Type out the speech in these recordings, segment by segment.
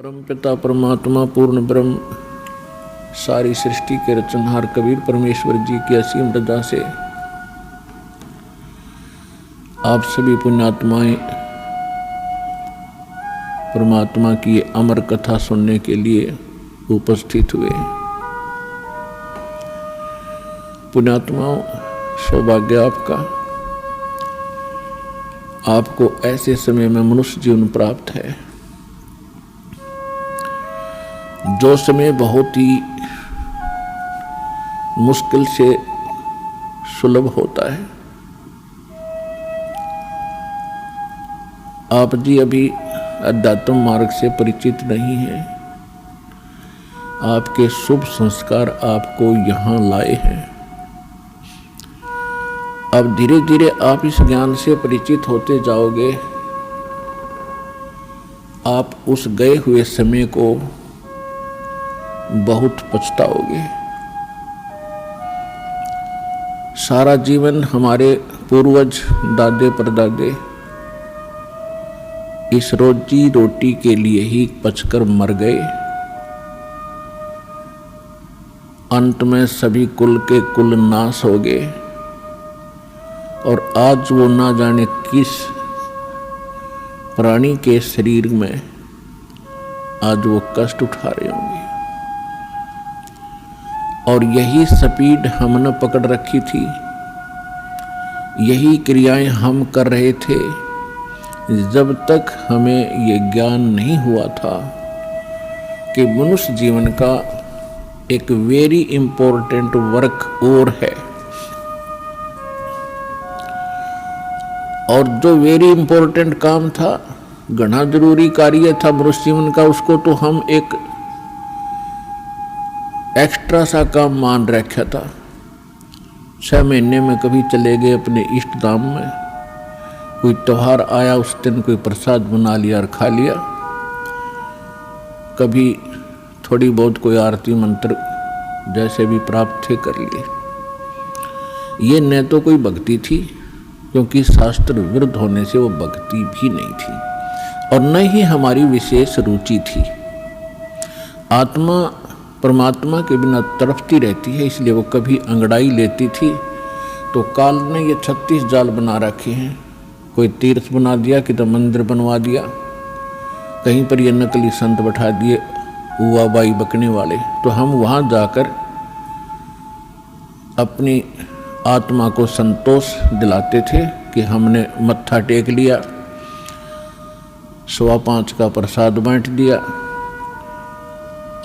परमपिता परमात्मा पूर्ण ब्रह्म सारी सृष्टि के रचनहार कबीर परमेश्वर जी की असीम रजा से आप सभी पुण्यात्माएं परमात्मा की अमर कथा सुनने के लिए उपस्थित हुए। पुण्यात्माओं, सौभाग्य आपका, आपको ऐसे समय में मनुष्य जीवन प्राप्त है जो समय बहुत ही मुश्किल से सुलभ होता है। आप जी अभी अध्यात्म मार्ग से परिचित नहीं हैं। आपके शुभ संस्कार आपको यहाँ लाए हैं। अब धीरे धीरे आप इस ज्ञान से परिचित होते जाओगे। आप उस गए हुए समय को बहुत पछताओगे। सारा जीवन हमारे पूर्वज दादे परदादे इस रोजी रोटी के लिए ही पचकर मर गए। अंत में सभी कुल के कुल नाश हो गए और आज वो ना जाने किस प्राणी के शरीर में आज वो कष्ट उठा रहे होंगे। और यही स्पीड हमने पकड़ रखी थी, यही क्रियाएं हम कर रहे थे जब तक हमें ये ज्ञान नहीं हुआ था कि मनुष्य जीवन का एक वेरी इंपॉर्टेंट वर्क और है। और जो वेरी इंपॉर्टेंट काम था, घना जरूरी कार्य था मनुष्य जीवन का, उसको तो हम एक एक्स्ट्रा सा काम मान रखा था। 6 महीने में कभी चले गए अपने इष्ट धाम में, कोई त्योहार आया उस दिन कोई प्रसाद बना लिया और खा लिया, कभी थोड़ी बहुत कोई आरती मंत्र जैसे भी प्राप्त थे कर लिए। ये न तो कोई भक्ति थी, क्योंकि शास्त्र विरुद्ध होने से वो भक्ति भी नहीं थी, और न ही हमारी विशेष रुचि थी। आत्मा परमात्मा के बिना तड़पती रहती है, इसलिए वो कभी अंगड़ाई लेती थी तो काल ने ये 36 जाल बना रखे हैं। कोई तीर्थ बना दिया, किधर मंदिर बनवा दिया, कहीं पर ये नकली संत बैठा दिए हुआ बाई बकने वाले, तो हम वहाँ जाकर अपनी आत्मा को संतोष दिलाते थे कि हमने मत्था टेक लिया, 5.25 का प्रसाद बांट दिया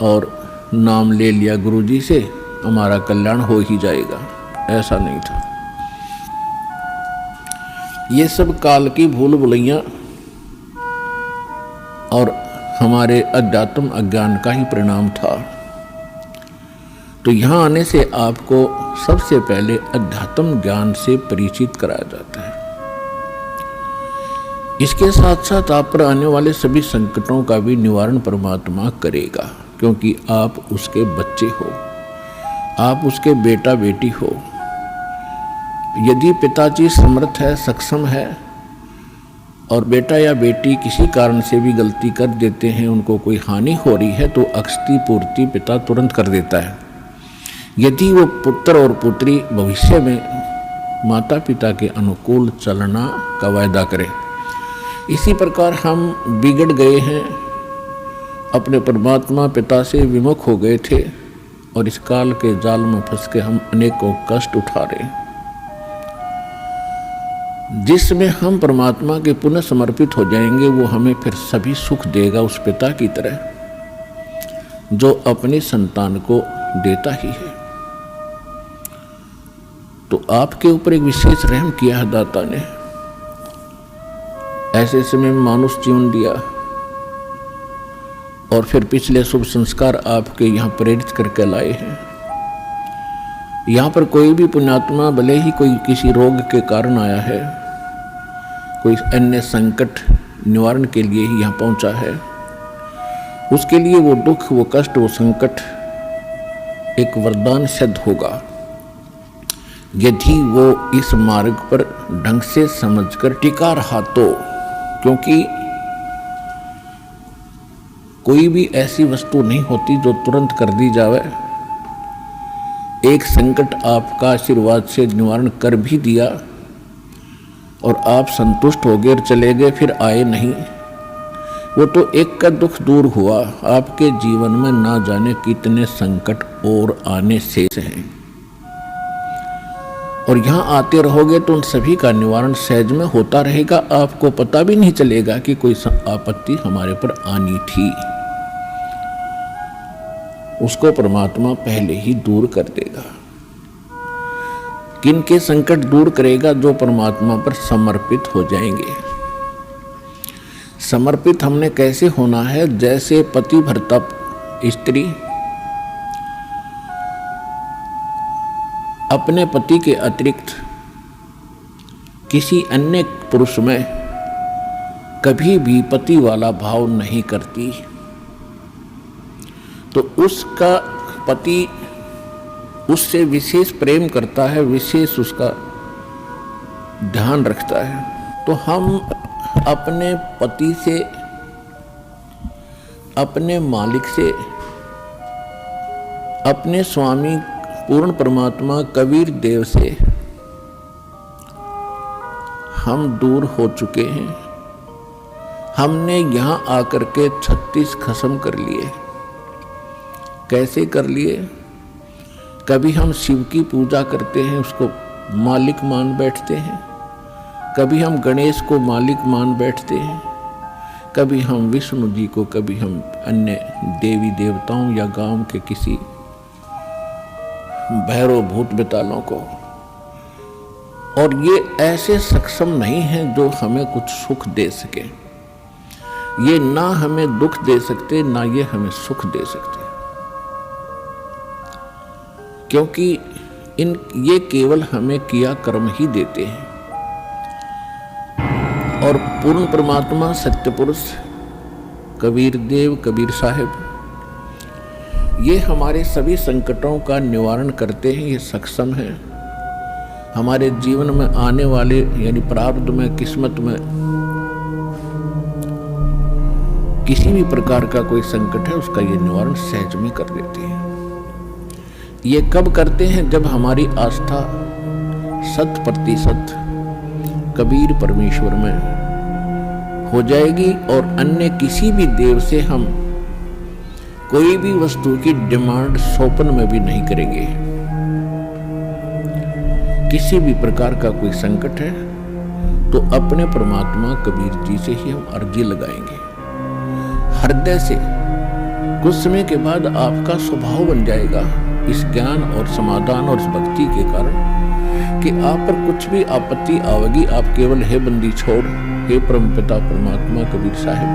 और नाम ले लिया गुरुजी से, हमारा कल्याण हो ही जाएगा। ऐसा नहीं था। ये सब काल की भूल भुलैया और हमारे अध्यात्म अज्ञान का ही परिणाम था। तो यहाँ आने से आपको सबसे पहले अध्यात्म ज्ञान से परिचित कराया जाता है। इसके साथ साथ आप पर आने वाले सभी संकटों का भी निवारण परमात्मा करेगा, क्योंकि आप उसके बच्चे हो, आप उसके बेटा बेटी हो। यदि पिताजी समर्थ है, सक्षम है, और बेटा या बेटी किसी कारण से भी गलती कर देते हैं, उनको कोई हानि हो रही है, तो अक्षति पूर्ति पिता तुरंत कर देता है। यदि वो पुत्र और पुत्री भविष्य में माता पिता के अनुकूल चलना का वायदा करें। इसी प्रकार हम बिगड़ गए हैं, अपने परमात्मा पिता से विमुख हो गए थे, और इस काल के जाल में फंस के हम अनेकों कष्ट उठा रहे हैं। जिसमें हम परमात्मा के पुनः समर्पित हो जाएंगे, वो हमें फिर सभी सुख देगा, उस पिता की तरह जो अपनी संतान को देता ही है। तो आपके ऊपर एक विशेष रहम किया है दाता ने, ऐसे समय में मानुष जीवन दिया, और फिर पिछले शुभ संस्कार आपके यहाँ प्रेरित करके लाए हैं। यहाँ पर कोई भी पुण्यात्मा भले ही कोई किसी रोग के कारण आया है, कोई अन्य संकट निवारण के लिए ही यहाँ पहुँचा है, उसके लिए वो दुख, वो कष्ट, वो संकट एक वरदान सिद्ध होगा, यदि वो इस मार्ग पर ढंग से समझकर टिका रहा तो। क्योंकि कोई भी ऐसी वस्तु नहीं होती जो तुरंत कर दी जावे। एक संकट आपका आशीर्वाद से निवारण कर भी दिया और आप संतुष्ट हो गए और चले गए, फिर आए नहीं। वो तो एक का दुख दूर हुआ, आपके जीवन में ना जाने कितने संकट और आने शेष हैं। और यहाँ आते रहोगे तो उन सभी का निवारण सहज में होता रहेगा। आपको पता भी नहीं चलेगा कि कोई आपत्ति हमारे पर आनी थी। उसको परमात्मा पहले ही दूर कर देगा। किनके संकट दूर करेगा? जो परमात्मा पर समर्पित हो जाएंगे। समर्पित हमने कैसे होना है? जैसे पति भरता स्त्री अपने पति के अतिरिक्त किसी अन्य पुरुष में कभी भी पति वाला भाव नहीं करती, तो उसका पति उससे विशेष प्रेम करता है, विशेष उसका ध्यान रखता है। तो हम अपने पति से, अपने मालिक से, अपने स्वामी पूर्ण परमात्मा कबीर देव से हम दूर हो चुके हैं। हमने यहां आकर के 36 खत्म कर लिए। कैसे कर लिए? कभी हम शिव की पूजा करते हैं, उसको मालिक मान बैठते हैं। कभी हम गणेश को मालिक मान बैठते हैं। कभी हम विष्णु जी को, कभी हम अन्य देवी देवताओं या गांव के किसी भैरव भूत बेतालों को। और ये ऐसे सक्षम नहीं हैं जो हमें कुछ सुख दे सके। ये ना हमें दुख दे सकते, ना ये हमें सुख दे सकते, क्योंकि ये केवल हमें किया कर्म ही देते हैं। और पूर्ण परमात्मा सत्य पुरुष कबीर देव, कबीर साहिब, ये हमारे सभी संकटों का निवारण करते हैं। ये सक्षम है। हमारे जीवन में आने वाले यानी प्रारब्ध में, किस्मत में किसी भी प्रकार का कोई संकट है, उसका ये निवारण सहज में कर देते हैं। ये कब करते हैं? जब हमारी आस्था 100% कबीर परमेश्वर में हो जाएगी और अन्य किसी भी देव से हम कोई भी वस्तु की डिमांड स्वप्न में भी नहीं करेंगे। किसी भी प्रकार का कोई संकट है तो अपने परमात्मा कबीर जी से ही हम अर्जी लगाएंगे हृदय से। कुछ समय के बाद आपका स्वभाव बन जाएगा इस ज्ञान और समाधान और इस भक्ति के कारण कि आप पर कुछ भी आपत्ति आवेगी, आप केवल हे बंदी छोड़, हे परमपिता परमात्मा कबीर साहिब,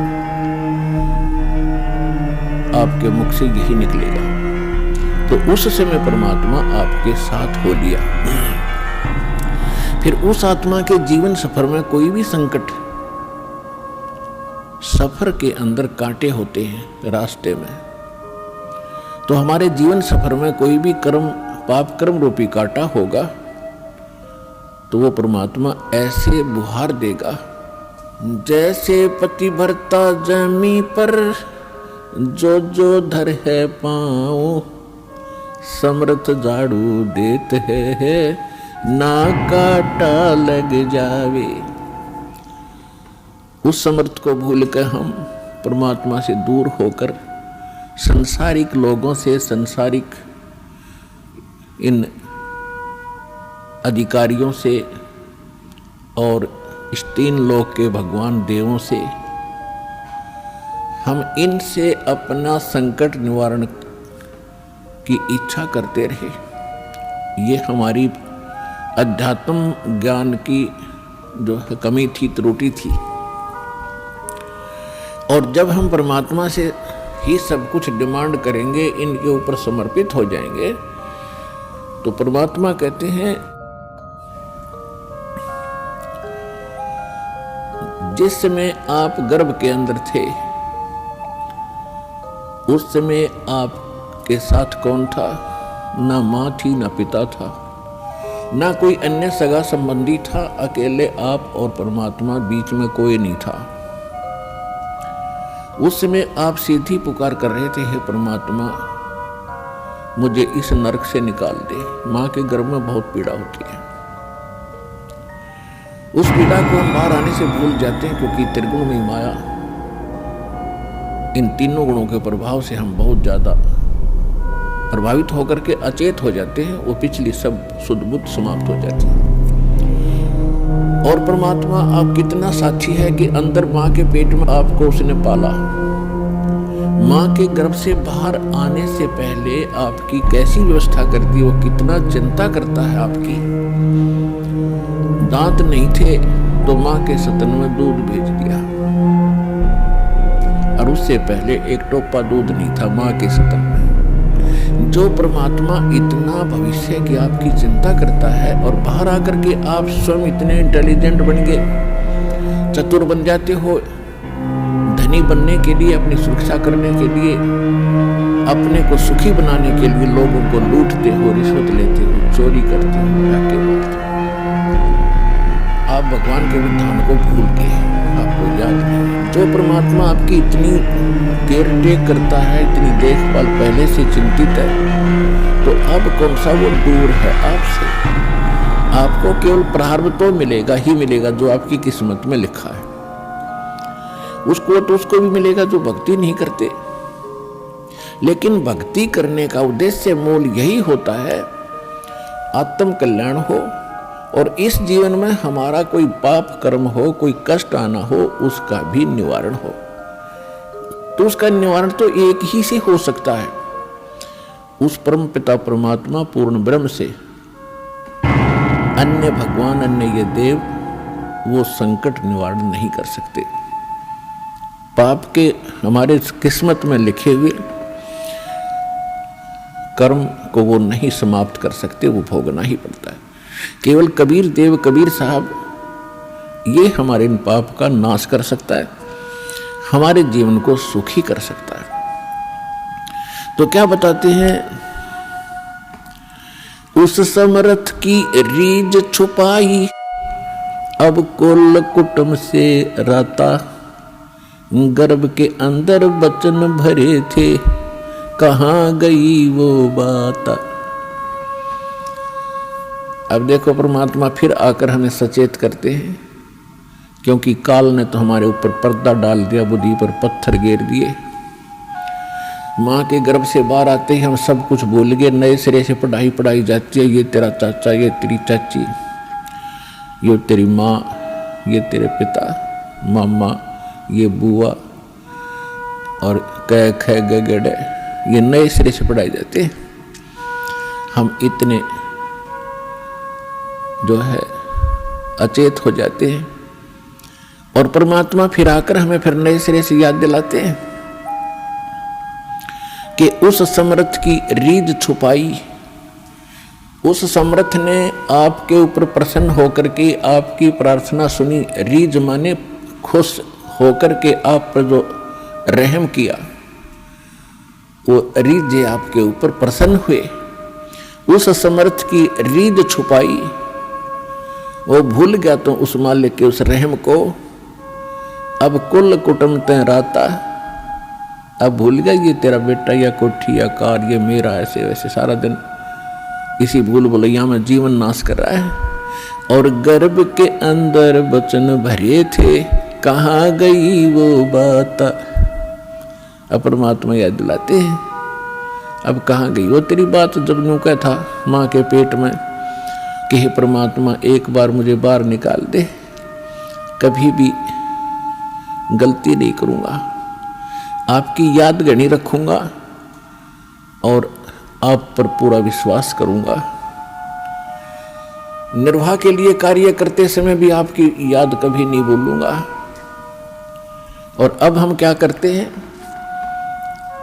आपके मुख से यही निकलेगा। तो उस समय परमात्मा आपके साथ हो लिया। फिर उस आत्मा के जीवन सफर में कोई भी संकट, सफर के अंदर कांटे होते हैं रास्ते में, तो हमारे जीवन सफर में कोई भी कर्म, पाप कर्म रूपी कांटा होगा, तो वो परमात्मा ऐसे बुहार देगा जैसे पति भरता जमी पर जो जो धर है पाँव, समर्थ झाड़ू देते है ना काटा लग जावे। उस समर्थ को भूल कर हम परमात्मा से दूर होकर संसारिक लोगों से, संसारिक इन अधिकारियों से और इस 3 लोक के भगवान देवों से, हम इनसे अपना संकट निवारण की इच्छा करते रहे। ये हमारी अध्यात्म ज्ञान की जो कमी थी, त्रुटि थी। और जब हम परमात्मा से ही सब कुछ डिमांड करेंगे, इनके ऊपर समर्पित हो जाएंगे, तो परमात्मा कहते हैं जिस समय आप गर्भ के अंदर थे उस समय आपके साथ कौन था? ना माँ थी, ना पिता था, ना कोई अन्य सगा संबंधी था। अकेले आप और परमात्मा, बीच में कोई नहीं था। उस समय आप सीधी पुकार कर रहे थे, हे परमात्मा मुझे इस नरक से निकाल दे। माँ के गर्भ में बहुत पीड़ा होती है। उस पीड़ा को हम बाहर आने से भूल जाते हैं, क्योंकि त्रिगुण में माया, इन तीनों गुणों के प्रभाव से हम बहुत ज्यादा प्रभावित होकर के अचेत हो जाते हैं। वो पिछली सब शुद्ध बुद्ध समाप्त हो जाती है। और परमात्मा आप कितना साक्षी है कि अंदर माँ के पेट में आपको उसने पाला। माँ के गर्भ से बाहर आने से पहले आपकी कैसी व्यवस्था करती है, वो कितना चिंता करता है आपकी। दांत नहीं थे तो माँ के स्तन में दूध भेज दिया, और उससे पहले एक टोपा दूध नहीं था माँ के स्तन में। जो परमात्मा इतना भविष्य की आपकी चिंता करता है, और बाहर आकर के आप स्वयं इतने इंटेलिजेंट बन गए, चतुर बन जाते हो, धनी बनने के लिए, अपनी सुरक्षा करने के लिए, अपने को सुखी बनाने के लिए लोगों को लूटते हो, रिश्वत लेते हो, चोरी करते हो, डाके मारते हो। आप भगवान के विधान को भूल गए, आपको याद नहीं। जो परमात्मा आपकी इतनी केयर टेक करता है, इतनी देखभाल पहले से चिंतित है, तो अब कौन सा वो दूर है आपसे। आपको केवल प्रारब्ध तो मिलेगा ही मिलेगा जो आपकी किस्मत में लिखा है। उसको भी मिलेगा जो भक्ति नहीं करते। लेकिन भक्ति करने का उद्देश्य मूल यही होता है, आत्म कल्याण हो, और इस जीवन में हमारा कोई पाप कर्म हो, कोई कष्ट आना हो, उसका भी निवारण हो। तो उसका निवारण तो एक ही से हो सकता है, उस परम पिता परमात्मा पूर्ण ब्रह्म से। अन्य भगवान, अन्य ये देव वो संकट निवारण नहीं कर सकते। पाप के हमारे किस्मत में लिखे हुए कर्म को वो नहीं समाप्त कर सकते, वो भोगना ही पड़ता है। केवल कबीर देव, कबीर साहब, ये हमारे इन पाप का नाश कर सकता है, हमारे जीवन को सुखी कर सकता है। तो क्या बताते हैं, उस समर्थ की रीझ छुपाई, अब कुल कुटुंब से राता, गर्भ के अंदर बचन भरे थे, कहाँ गई वो बात। अब देखो परमात्मा फिर आकर हमें सचेत करते हैं, क्योंकि काल ने तो हमारे ऊपर पर्दा डाल दिया, बुद्धि पर पत्थर घेर दिए। माँ के गर्भ से बाहर आते ही हम सब कुछ भूल गए, नए सिरे से पढ़ाई जाती है। ये तेरा चाचा, ये तेरी चाची, ये तेरी माँ, ये तेरे पिता, मामा, ये बुआ, और कै ख गड़े, ये नए सिरे से पढ़ाई जाते हैं। हम इतने जो है अचेत हो जाते हैं, और परमात्मा फिर आकर हमें फिर नए सिरे से याद दिलाते हैं कि उस समर्थ की रीझ छुपाई। उस समर्थ ने आपके ऊपर प्रसन्न होकर के आपकी प्रार्थना सुनी। रीझ माने खुश होकर के आप पर जो रहम किया, वो रीझ आपके ऊपर प्रसन्न हुए। उस समर्थ की रीझ छुपाई, वो भूल गया तो उस मालिक के उस रहम को। अब कुल कुटुंब तय राता, अब भूल गया ये तेरा बेटा या कोठी या कार, ये मेरा, ऐसे वैसे सारा दिन इसी भूल भुलैया में जीवन नाश कर रहा है। और गर्भ के अंदर बचन भरे थे, कहाँ गई वो बात। अब परमात्मा याद दिलाते हैं, अब कहाँ गई वो तेरी बात। जब यूं क्या था माँ के पेट में कि हे परमात्मा एक बार मुझे बाहर निकाल दे, कभी भी गलती नहीं करूँगा, आपकी याद गणी रखूँगा और आप पर पूरा विश्वास करूँगा। निर्वाह के लिए कार्य करते समय भी आपकी याद कभी नहीं भूलूंगा। और अब हम क्या करते हैं,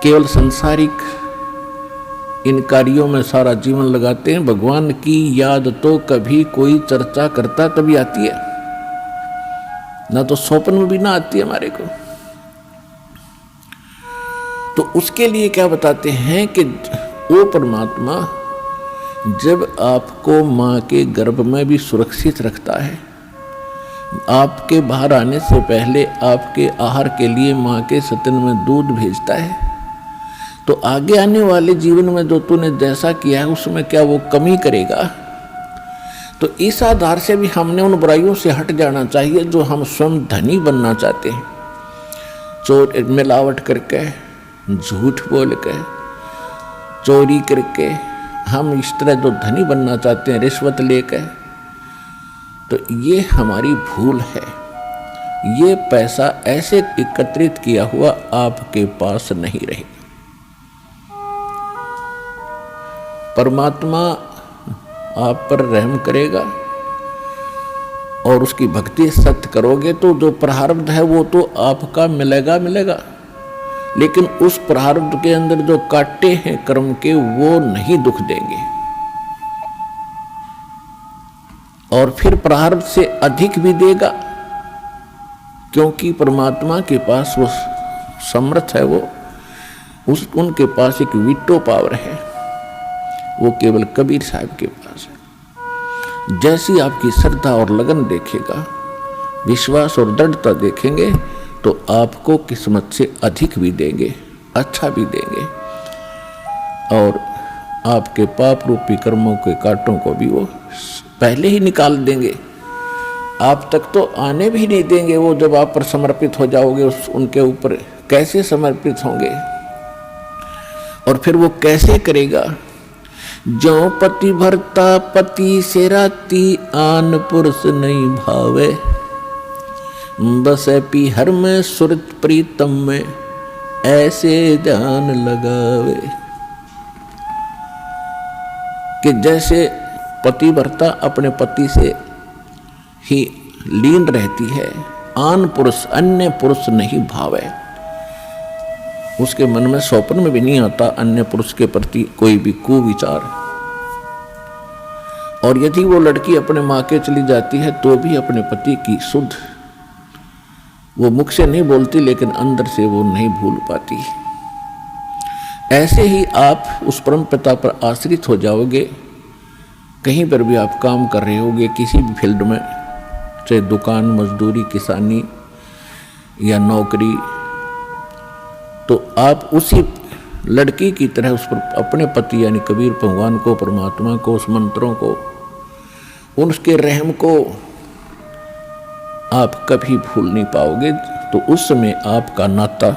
केवल सांसारिक इन कार्यों में सारा जीवन लगाते हैं। भगवान की याद तो कभी कोई चर्चा करता तभी आती है, ना तो स्वप्न में भी ना आती है हमारे को। तो उसके लिए क्या बताते हैं कि वो परमात्मा जब आपको माँ के गर्भ में भी सुरक्षित रखता है, आपके बाहर आने से पहले आपके आहार के लिए माँ के स्तन में दूध भेजता है, तो आगे आने वाले जीवन में जो तूने जैसा किया है उसमें क्या वो कमी करेगा? तो इस आधार से भी हमने उन बुराइयों से हट जाना चाहिए जो हम स्वयं धनी बनना चाहते हैं। चोर मिलावट करके, झूठ बोल के, चोरी करके हम इस तरह जो धनी बनना चाहते हैं, रिश्वत लेके, तो ये हमारी भूल है। ये पैसा ऐसे एकत्रित किया हुआ आपके पास नहीं रहेगा। परमात्मा आप पर रहम करेगा और उसकी भक्ति सत्य करोगे तो जो प्रारब्ध है वो तो आपका मिलेगा, लेकिन उस प्रारब्ध के अंदर जो कांटे हैं कर्म के वो नहीं दुख देंगे, और फिर प्रारब्ध से अधिक भी देगा, क्योंकि परमात्मा के पास वो समर्थ है, उनके पास एक वीटो पावर है, वो केवल कबीर साहब के पास है। जैसी आपकी श्रद्धा और लगन देखेगा, विश्वास और दृढ़ता देखेंगे, तो आपको किस्मत से अधिक भी देंगे, अच्छा भी देंगे, और आपके पाप रूपी कर्मों के कांटों को भी वो पहले ही निकाल देंगे। आप तक तो आने भी नहीं देंगे। वो जब आप पर समर्पित हो जाओगे उनके ऊपर कैसे समर्पित होंगे, और फिर वो कैसे करेगा? जो पति भरता पति से राती, आन पुरुष नहीं भावे, बसे पी हर में सुरत प्रीतम में, ऐसे जान लगावे। कि जैसे पति भरता अपने पति से ही लीन रहती है, आन पुरुष अन्य पुरुष नहीं भावे, उसके मन में स्वप्न में भी नहीं आता अन्य पुरुष के प्रति कोई भी कुविचार। और यदि वो लड़की अपने माँ के चली जाती है तो भी अपने पति की शुद्ध, वो मुख से नहीं बोलती लेकिन अंदर से वो नहीं भूल पाती। ऐसे ही आप उस परम पिता पर आश्रित हो जाओगे। कहीं पर भी आप काम कर रहे होगे, किसी भी फील्ड में, चाहे दुकान, मजदूरी, किसानी या नौकरी, तो आप उसी लड़की की तरह उस पर अपने पति यानी कबीर भगवान को, परमात्मा को, उस मंत्रों को, उसके रहम को आप कभी भूल नहीं पाओगे। तो उस समय आपका नाता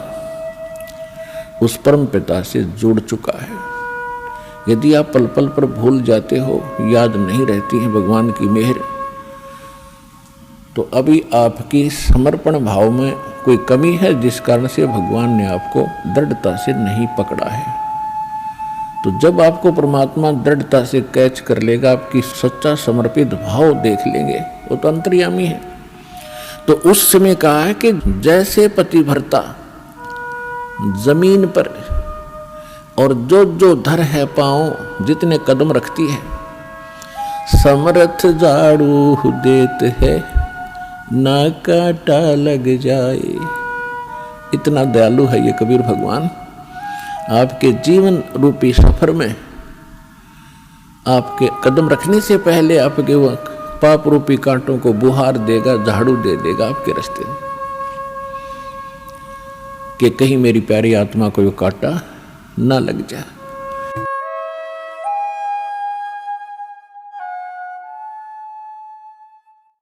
उस परम पिता से जुड़ चुका है। यदि आप पल पल पर भूल जाते हो, याद नहीं रहती है भगवान की मेहर, तो अभी आपकी समर्पण भाव में कोई कमी है, जिस कारण से भगवान ने आपको दृढ़ता से नहीं पकड़ा है। तो जब आपको परमात्मा दृढ़ता से कैच कर लेगा, आपकी सच्चा समर्पित भाव देख लेंगे, वो तो अंतर्यामी है। तो उस समय कहा है कि जैसे पति भरता जमीन पर, और जो जो धर है पाँव जितने कदम रखती है, समर्थ झाड़ू देत है ना कांटा लग जाए। इतना दयालु है ये कबीर भगवान। आपके जीवन रूपी सफर में आपके कदम रखने से पहले आपके वो पाप रूपी कांटों को बुहार देगा, झाड़ू दे देगा आपके रास्ते में, कि कहीं मेरी प्यारी आत्मा को ये कांटा ना लग जाए।